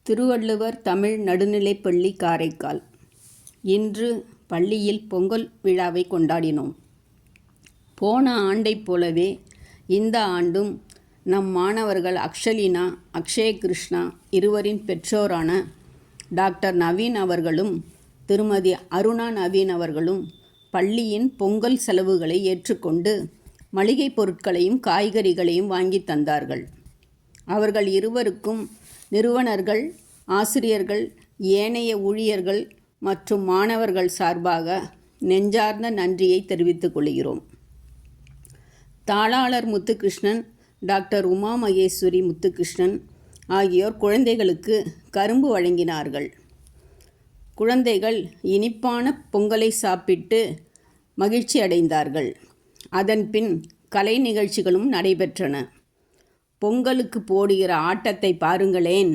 திருவள்ளுவர் தமிழ் நடுநிலைப்பள்ளி காரைக்கால். இன்று பள்ளியில் பொங்கல் விழாவை கொண்டாடினோம். போன ஆண்டைப் போலவே இந்த ஆண்டும் நம் மாணவர்கள் அக்ஷலினா, அக்ஷயகிருஷ்ணா இருவரின் பெற்றோரான டாக்டர் நவீன் அவர்களும் திருமதி அருணா நவீன் அவர்களும் பள்ளியின் பொங்கல் செலவுகளை ஏற்றுக்கொண்டு மளிகை பொருட்களையும் காய்கறிகளையும் வாங்கி தந்தார்கள். அவர்கள் இருவருக்கும் நிறுவனர்கள், ஆசிரியர்கள், ஏனைய ஊழியர்கள் மற்றும் மாணவர்கள் சார்பாக நெஞ்சார்ந்த நன்றியை தெரிவித்துக் கொள்கிறோம். தாளாளர் முத்துகிருஷ்ணன், டாக்டர் உமா மகேஸ்வரி முத்துகிருஷ்ணன் ஆகியோர் குழந்தைகளுக்கு கரும்பு வழங்கினார்கள். குழந்தைகள் இனிப்பான பொங்கலை சாப்பிட்டு மகிழ்ச்சி அடைந்தார்கள். அதன்பின் கலை நிகழ்ச்சிகளும் நடைபெற்றன. பொங்கலுக்கு போடுகிற ஆட்டத்தை பாருங்களேன்.